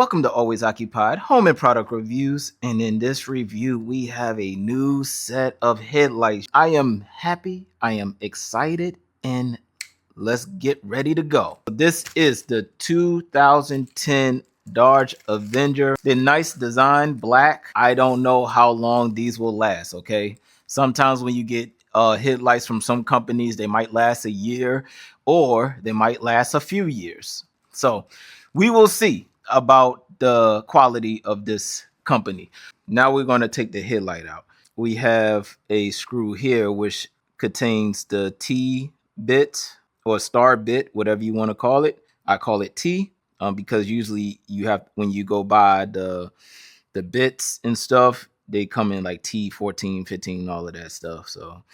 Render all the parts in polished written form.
Welcome to Always Occupied Home and Product Reviews, and in this review we have a new set of headlights. I am happy, I am excited, and let's get ready to go. This is the 2010 Dodge Avenger. The nice design, black. I don't know how long these will last, okay? Sometimes when you get headlights from some companies, they might last a year or they might last a few years. So we will see about the quality of this company. Now we're going to take the headlight out. We have a screw here which contains the T bit or star bit, whatever you want to call it. I call it T because usually you have, when you go buy the bits and stuff, they come in like T 14, 15, all of that stuff. So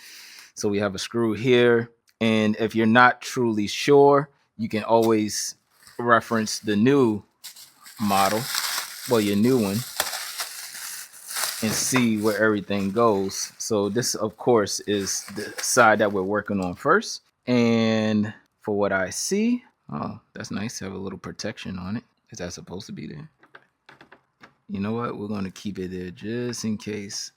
we have a screw here, and if you're not truly sure, you can always reference the new model, well, your new one, and see where everything goes. So this, of course, is the side that we're working on first. And for what I see, oh, that's nice to have a little protection on it. Is that supposed to be there? You know what? We're going to keep it there just in case.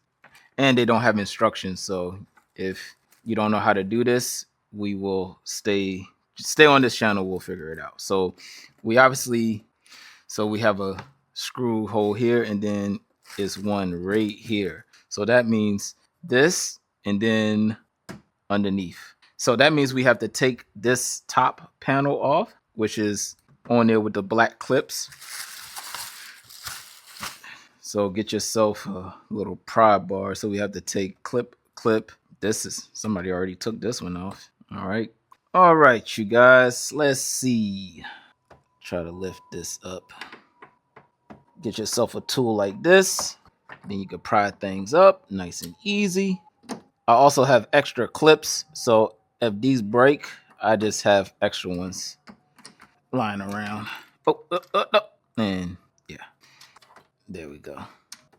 And they don't have instructions, so if you don't know how to do this, we will stay on this channel. We'll figure it out. So we obviously, we have a screw hole here, and then is one right here. So that means this, and then underneath. So that means we have to take this top panel off, which is on there with the black clips. So get yourself a little pry bar. So we have to take clip. This is, somebody already took this one off. All right, you guys, let's see. Try to lift this up. Get yourself a tool like this. Then you can pry things up nice and easy. I also have extra clips, so if these break, I just have extra ones lying around. And yeah, there we go.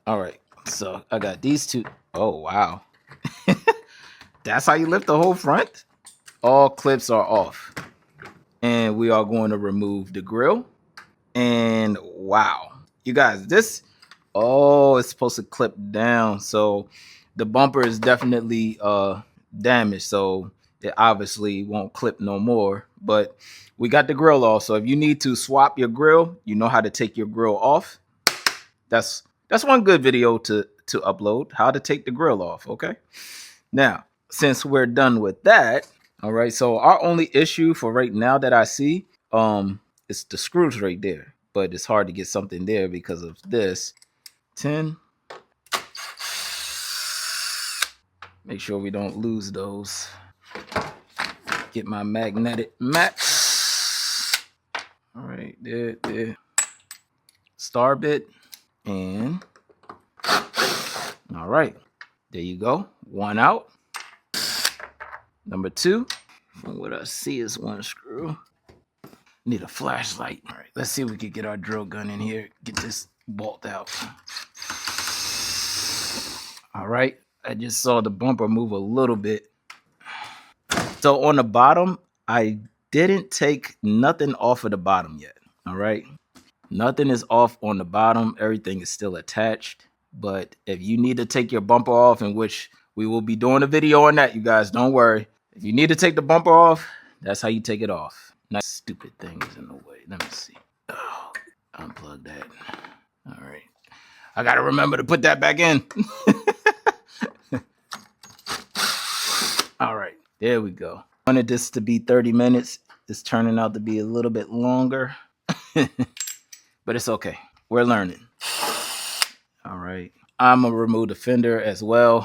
All right, so I got these two. Oh, wow. That's how you lift the whole front? All clips are off. And we are going to remove the grill. And wow, you guys, this, oh, it's supposed to clip down. So the bumper is definitely damaged. So it obviously won't clip no more. But we got the grill off. So if you need to swap your grill, you know how to take your grill off. That's one good video to upload, how to take the grill off. Okay. Now, since we're done with that, all right, so our only issue for right now that I see is the screws right there, but it's hard to get something there because of this 10. Make sure we don't lose those. Get my magnetic match. All right, there. Star bit, and all right, there you go. One out. Number two, from what I see is one screw. Need a flashlight. All right, let's see if we can get our drill gun in here. Get this bolt out. All right, I just saw the bumper move a little bit. So on the bottom, I didn't take nothing off of the bottom yet. All right, nothing is off on the bottom. Everything is still attached. But if you need to take your bumper off, in which we will be doing a video on that, you guys, don't worry. If you need to take the bumper off, that's how you take it off. Nice stupid thing is in the way. Let me see. Oh, unplug that. All right. I got to remember to put that back in. All right. There we go. I wanted this to be 30 minutes. It's turning out to be a little bit longer. But it's okay. We're learning. All right. I'm going to remove the fender as well.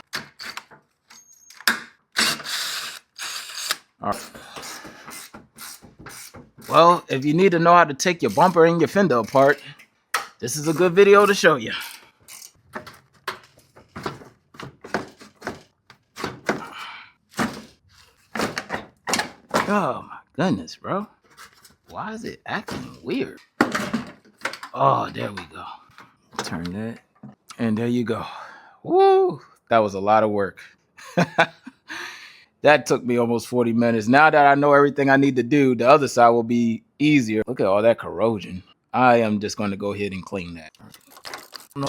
All right. Well, if you need to know how to take your bumper and your fender apart, this is a good video to show you. Oh my goodness, bro. Why is it acting weird? Oh, there we go. Turn that. And there you go. Woo! That was a lot of work. That took me almost 40 minutes. Now that I know everything I need to do, the other side will be easier. Look at all that corrosion. I am just going to go ahead and clean that. All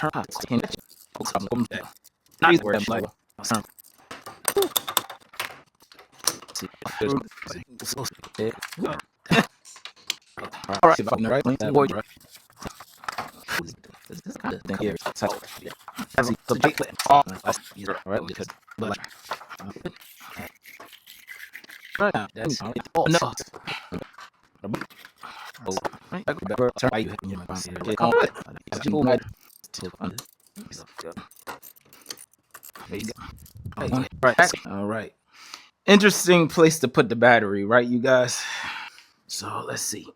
right. This kind of thing here. All right. Interesting place to put the battery, right, you guys? So let's see.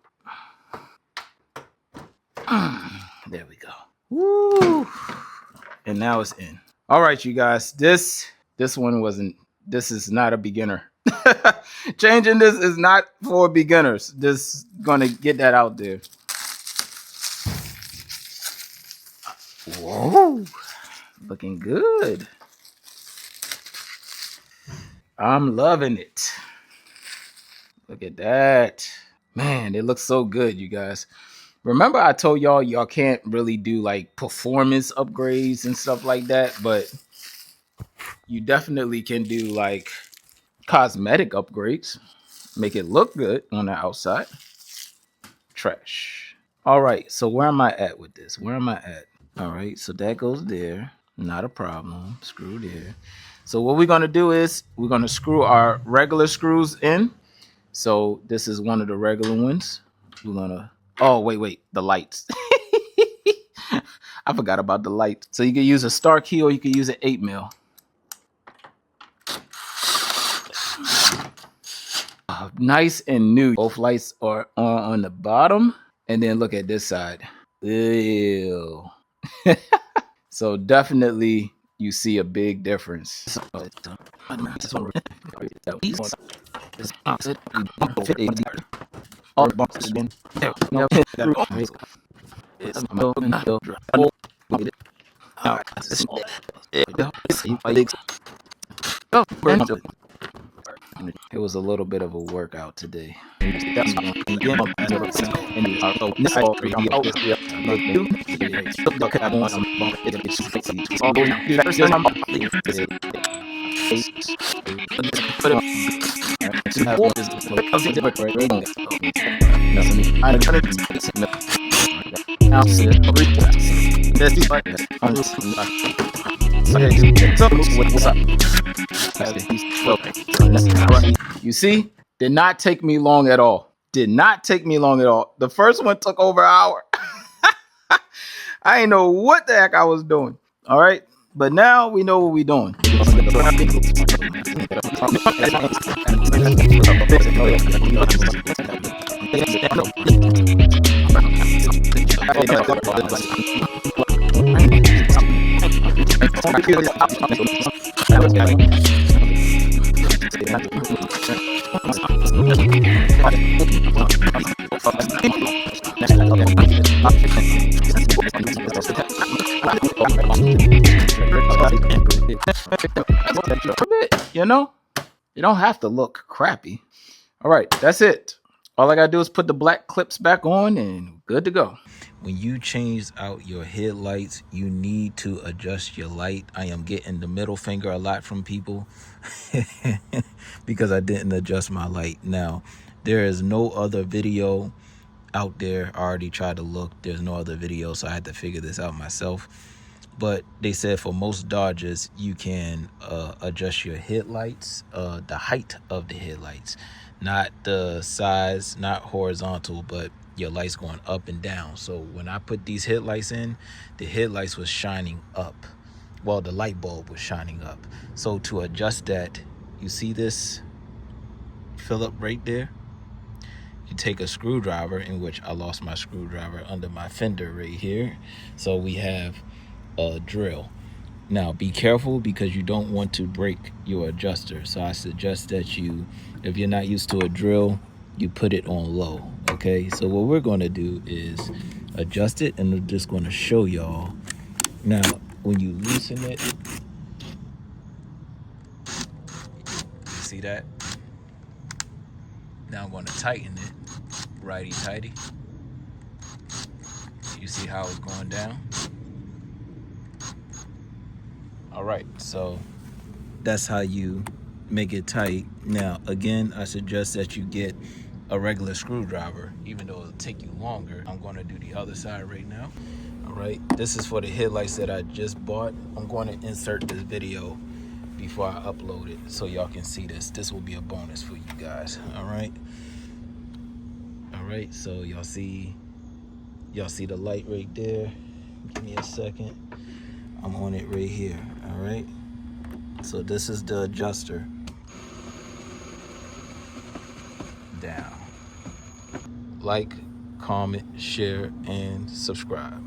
There we go. Woo! And now it's in. All right, you guys. This one wasn't. This is not a beginner. Changing this is not for beginners. Just gonna get that out there. Whoa, looking good. I'm loving it. Look at that. Man, it looks so good, you guys. Remember I told y'all can't really do like performance upgrades and stuff like that, but you definitely can do like cosmetic upgrades. Make it look good on the outside. Trash. All right, so where am I at with this? Where am I at? All right, so that goes there. Not a problem. Screw there. So what we're going to do is we're going to screw our regular screws in. So this is one of the regular ones. We're going to... Oh, wait. The lights. I forgot about the light. So you can use a star key or you can use an 8mm. Nice and new. Both lights are on the bottom. And then look at this side. Ew. So definitely you see a big difference. It was a little bit of a workout today. You see, did not take me long at all. Did not take me long at all. The first one took over an hour. I didn't know what the heck I was doing. All right, but now we know what we're doing. You know, you don't have to look crappy. All right, that's it. All I gotta do is put the black clips back on and good to go. When you change out your headlights, you need to adjust your light. I am getting the middle finger a lot from people because I didn't adjust my light. Now, there is no other video out there. I already tried to look. There's no other video, so I had to figure this out myself. But they said for most Dodges, you can adjust your headlights, the height of the headlights, not the size, not horizontal, but your lights going up and down. So when I put these headlights in, the headlights was shining up. Well, the light bulb was shining up. So to adjust that, you see this Phillip right there? You take a screwdriver, in which I lost my screwdriver under my fender right here. So we have a drill. Now be careful because you don't want to break your adjuster. So I suggest that you, if you're not used to a drill, you put it on low. Okay, so what we're going to do is adjust it, and we're just going to show y'all. Now when you loosen it, see that? Now I'm going to tighten it, righty tighty. You see how it's going down? All right, so that's how you make it tight. Now, again, I suggest that you get a regular screwdriver, even though it'll take you longer. I'm going to do the other side right now. All right, this is for the headlights that I just bought. I'm going to insert this video before I upload it so y'all can see this. This will be a bonus for you guys. All right, so y'all see the light right there. Give me a second. I'm on it right here. All right, so this is the adjuster. Down. Like, comment, share, and subscribe.